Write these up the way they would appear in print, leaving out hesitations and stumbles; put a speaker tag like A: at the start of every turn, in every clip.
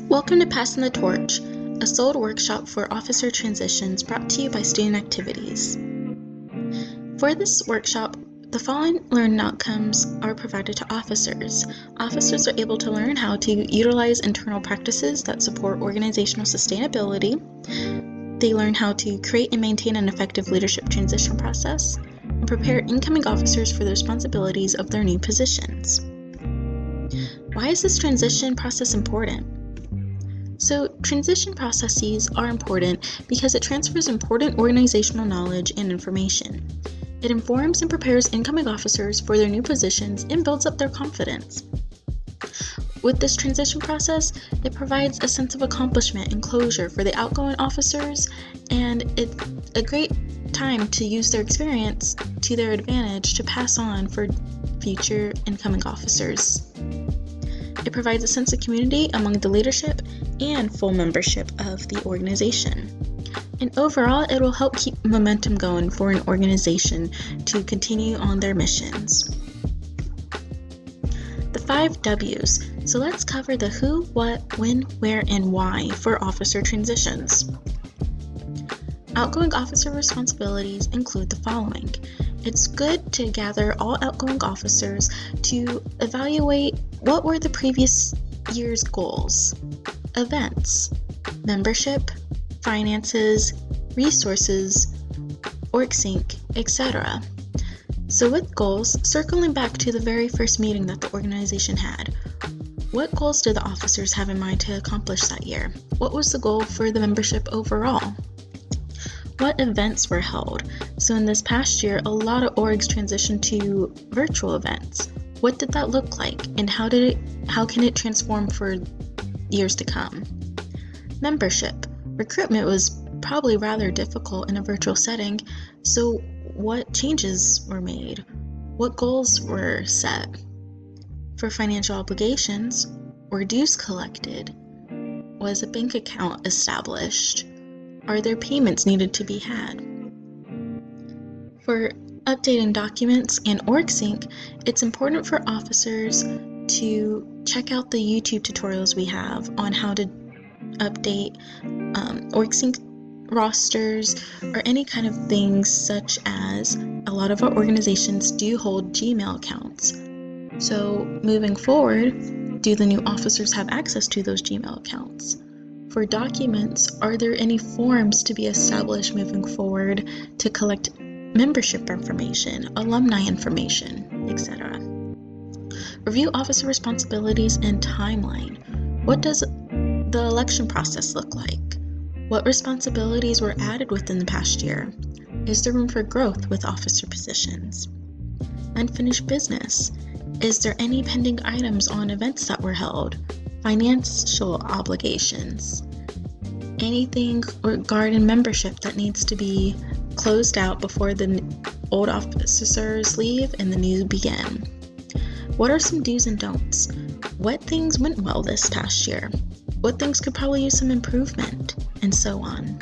A: Welcome to Passing the Torch, a sold workshop for officer transitions brought to you by Student Activities. For this workshop, the following learning outcomes are provided to officers. Officers are able to learn how to utilize internal practices that support organizational sustainability. They learn how to create and maintain an effective leadership transition process, and prepare incoming officers for the responsibilities of their new positions. Why is this transition process important? So, transition processes are important because it transfers important organizational knowledge and information. It informs and prepares incoming officers for their new positions and builds up their confidence. With this transition process, it provides a sense of accomplishment and closure for the outgoing officers, and it's a great time to use their experience to their advantage to pass on for future incoming officers. It provides a sense of community among the leadership and full membership of the organization. And overall, it will help keep momentum going for an organization to continue on their missions. The 5 W's. So let's cover the who, what, when, where, and why for officer transitions. Outgoing officer responsibilities include the following. It's good to gather all outgoing officers to evaluate what were the previous year's goals, events, membership, finances, resources, org sync, etc. So with goals, circling back to the very first meeting that the organization had, what goals did the officers have in mind to accomplish that year? What was the goal for the membership overall? What events were held? So in this past year, a lot of orgs transitioned to virtual events. What did that look like, and how can it transform for years to come? Membership. Recruitment was probably rather difficult in a virtual setting, so what changes were made? What goals were set? For financial obligations, were dues collected? Was a bank account established? Are there payments needed to be had? For updating documents and org sync, it's important for officers to check out the YouTube tutorials we have on how to update org sync rosters or any kind of things, such as a lot of our organizations do hold Gmail accounts. So moving forward, do the new officers have access to those Gmail accounts? For documents, are there any forms to be established moving forward to collect membership information, alumni information, etc.? Review officer responsibilities and timeline. What does the election process look like? What responsibilities were added within the past year? Is there room for growth with officer positions? Unfinished business. Is there any pending items on events that were held? Financial obligations. Anything regarding membership that needs to be closed out before the old officers leave and the new begin. What are some do's and don'ts? What things went well this past year? What things could probably use some improvement? And so on.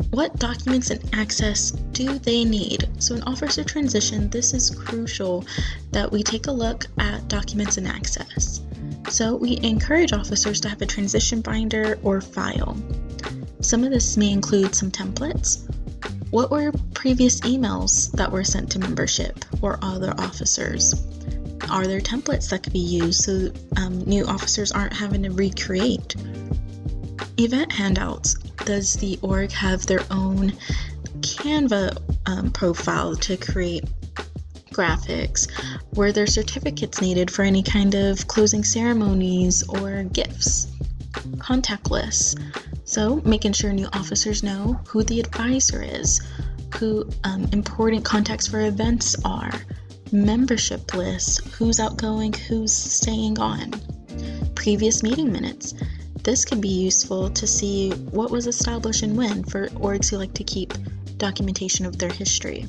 A: What documents and access do they need? So in officer transition, this is crucial that we take a look at documents and access. So we encourage officers to have a transition binder or file. Some of this may include some templates. What were previous emails that were sent to membership or other officers? Are there templates that could be used so new officers aren't having to recreate? Event handouts. Does the org have their own Canva profile to create graphics? Were there certificates needed for any kind of closing ceremonies or gifts? Contact lists. So making sure new officers know who the advisor is, who important contacts for events are, membership lists, who's outgoing, who's staying on. Previous meeting minutes. This could be useful to see what was established and when for orgs who like to keep documentation of their history.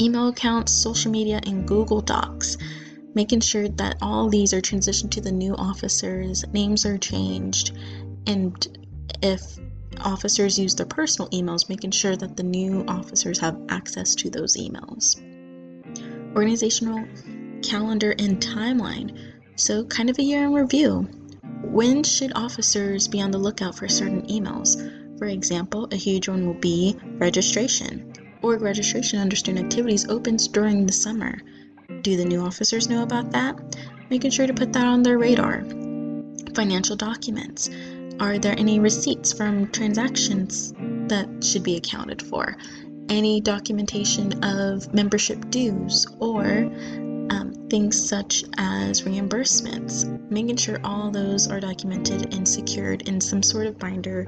A: Email accounts, social media, and Google Docs. Making sure that all these are transitioned to the new officers, names are changed, and if officers use their personal emails, making sure that the new officers have access to those emails. Organizational calendar and timeline. So kind of a year in review. When should officers be on the lookout for certain emails? For example, a huge one will be registration. Org registration under student activities opens during the summer. Do the new officers know about that? Making sure to put that on their radar. Financial documents. Are there any receipts from transactions that should be accounted for? Any documentation of membership dues or things such as reimbursements, making sure all those are documented and secured in some sort of binder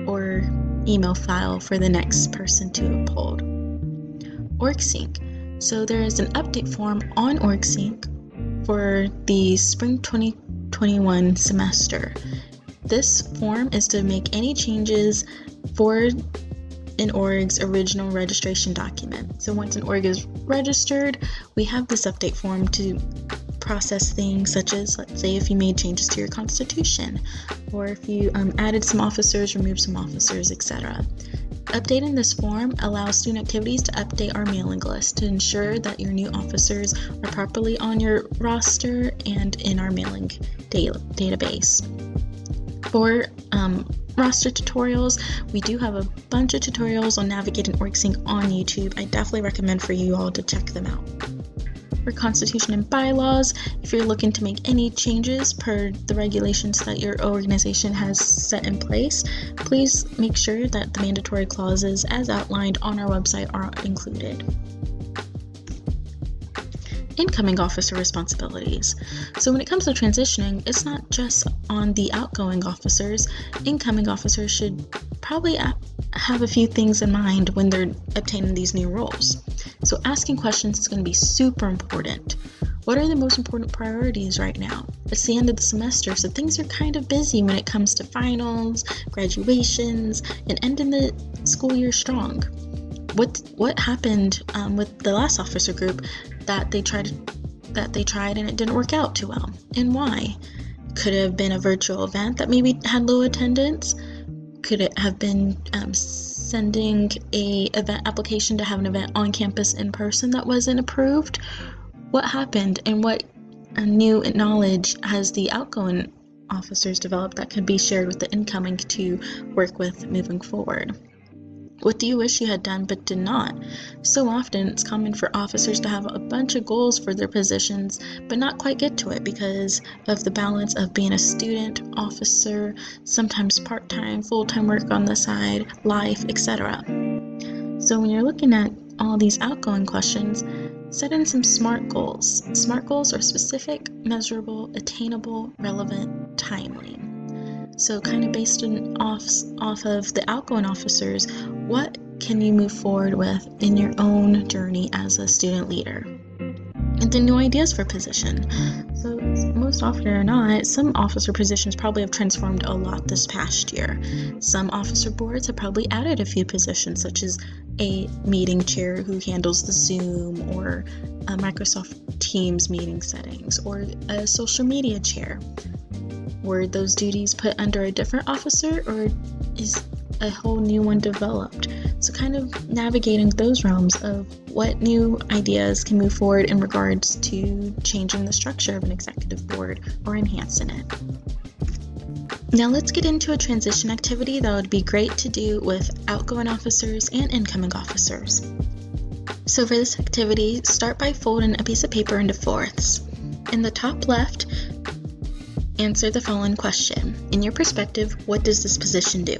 A: or email file for the next person to uphold. OrgSync. So there is an update form on OrgSync for the spring 2021 semester. This form is to make any changes for an org's original registration document. So once an org is registered, we have this update form to process things such as, let's say, if you made changes to your constitution, or if you added some officers, removed some officers, etc. Updating this form allows student activities to update our mailing list to ensure that your new officers are properly on your roster and in our mailing database. For roster tutorials, we do have a bunch of tutorials on navigating OrgSync on YouTube. I definitely recommend for you all to check them out. For constitution and bylaws, if you're looking to make any changes per the regulations that your organization has set in place, please make sure that the mandatory clauses as outlined on our website are included. Incoming officer responsibilities. So when it comes to transitioning, it's not just on the outgoing officers. Incoming officers should probably have a few things in mind when they're obtaining these new roles. So asking questions is going to be super important. What are the most important priorities right now? It's the end of the semester, so things are kind of busy when it comes to finals, graduations, and ending the school year strong. What happened with the last officer group that they tried and it didn't work out too well, and why? Could it have been a virtual event that maybe had low attendance? Could it have been sending a event application to have an event on campus in person that wasn't approved? What happened, and what new knowledge has the outgoing officers developed that could be shared with the incoming to work with moving forward? What do you wish you had done but did not? So often it's common for officers to have a bunch of goals for their positions but not quite get to it because of the balance of being a student, officer, sometimes part-time, full-time work on the side, life, etc. So when you're looking at all these outgoing questions, set in some SMART goals. SMART goals are specific, measurable, attainable, relevant, timely. So kind of based off of the outgoing officers, what can you move forward with in your own journey as a student leader? And then new ideas for position. So most often or not, some officer positions probably have transformed a lot this past year. Some officer boards have probably added a few positions, such as a meeting chair who handles the Zoom or Microsoft Teams meeting settings, or a social media chair. Were those duties put under a different officer, or is a whole new one developed? So kind of navigating those realms of what new ideas can move forward in regards to changing the structure of an executive board or enhancing it. Now let's get into a transition activity that would be great to do with outgoing officers and incoming officers. So for this activity, start by folding a piece of paper into fourths. In the top left, answer the following question. In your perspective, what does this position do?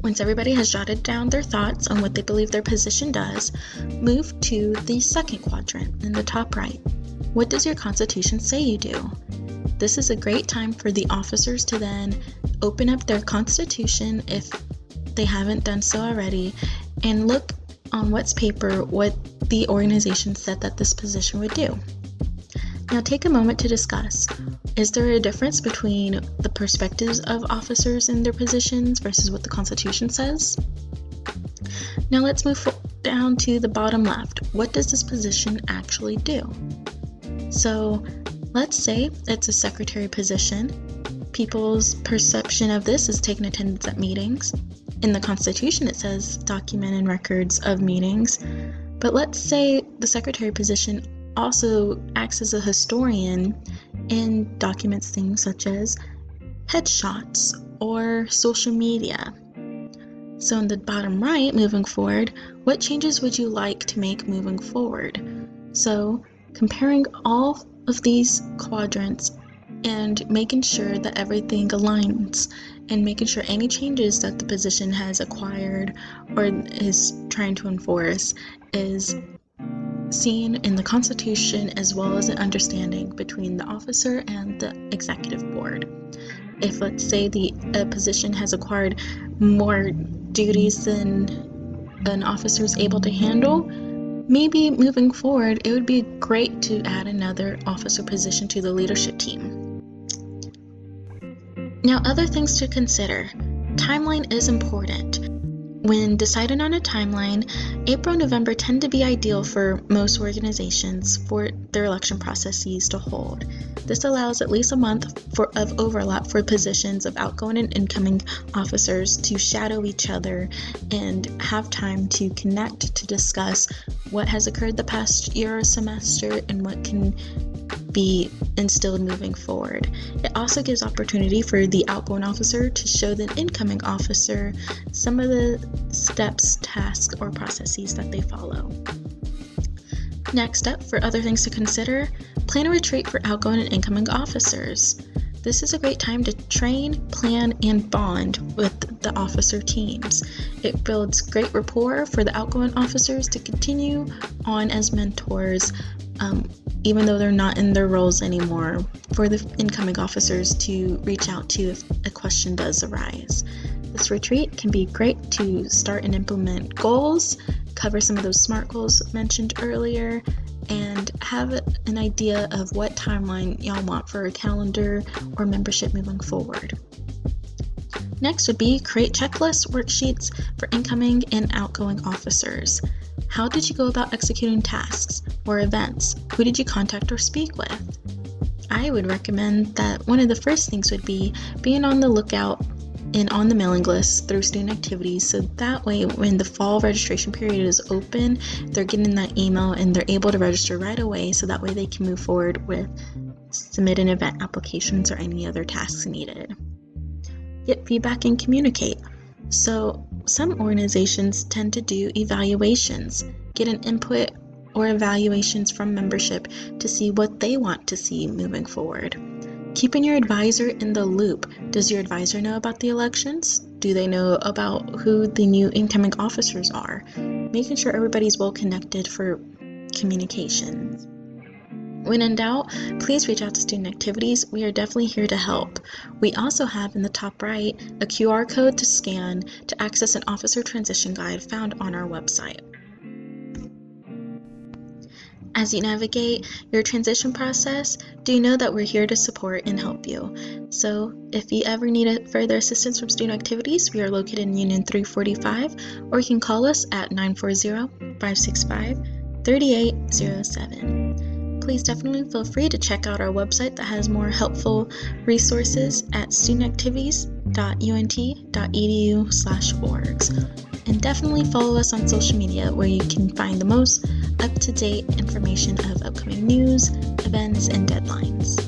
A: Once everybody has jotted down their thoughts on what they believe their position does, move to the second quadrant in the top right. What does your Constitution say you do? This is a great time for the officers to then open up their Constitution if they haven't done so already, and look on what's paper what the organization said that this position would do. Now take a moment to discuss, is there a difference between the perspectives of officers in their positions versus what the Constitution says? Now let's move down to the bottom left. What does this position actually do? So let's say it's a secretary position. People's perception of this is taking attendance at meetings. In the Constitution it says documenting records of meetings. But let's say the secretary position also acts as a historian and documents things such as headshots or social media. So in the bottom right, moving forward, what changes would you like to make moving forward? So comparing all of these quadrants and making sure that everything aligns and making sure any changes that the position has acquired or is trying to enforce is seen in the Constitution, as well as an understanding between the officer and the executive board. If, let's say, a position has acquired more duties than an officer is able to handle, maybe moving forward, it would be great to add another officer position to the leadership team. Now, other things to consider. Timeline is important. When deciding on a timeline, April and November tend to be ideal for most organizations for their election processes to hold. This allows at least a month of overlap for positions of outgoing and incoming officers to shadow each other and have time to connect to discuss what has occurred the past year or semester and what can be instilled moving forward. It also gives opportunity for the outgoing officer to show the incoming officer some of the steps, tasks, or processes that they follow. Next up, for other things to consider, plan a retreat for outgoing and incoming officers. This is a great time to train, plan, and bond with the officer teams. It builds great rapport for the outgoing officers to continue on as mentors, even though they're not in their roles anymore, for the incoming officers to reach out to if a question does arise. This retreat can be great to start and implement goals, cover some of those SMART goals mentioned earlier, and have an idea of what timeline y'all want for a calendar or membership moving forward. Next would be create checklist worksheets for incoming and outgoing officers. How did you go about executing tasks or events? Who did you contact or speak with? I would recommend that one of the first things would be being on the lookout and on the mailing list through Student Activities, so that way when the fall registration period is open, they're getting that email and they're able to register right away, so that way they can move forward with submitting event applications or any other tasks needed. Get feedback and communicate. So some organizations tend to do evaluations, get an input or evaluations from membership to see what they want to see moving forward. Keeping your advisor in the loop. Does your advisor know about the elections? Do they know about who the new incoming officers are? Making sure everybody's well connected for communications. When in doubt, please reach out to Student Activities. We are definitely here to help. We also have in the top right a QR code to scan to access an officer transition guide found on our website. As you navigate your transition process, do know that we're here to support and help you. So if you ever need further assistance from Student Activities, we are located in Union 345, or you can call us at 940-565-3807. Please definitely feel free to check out our website that has more helpful resources at studentactivities.unt.edu/orgs. And definitely follow us on social media, where you can find the most up-to-date information of upcoming news, events, and deadlines.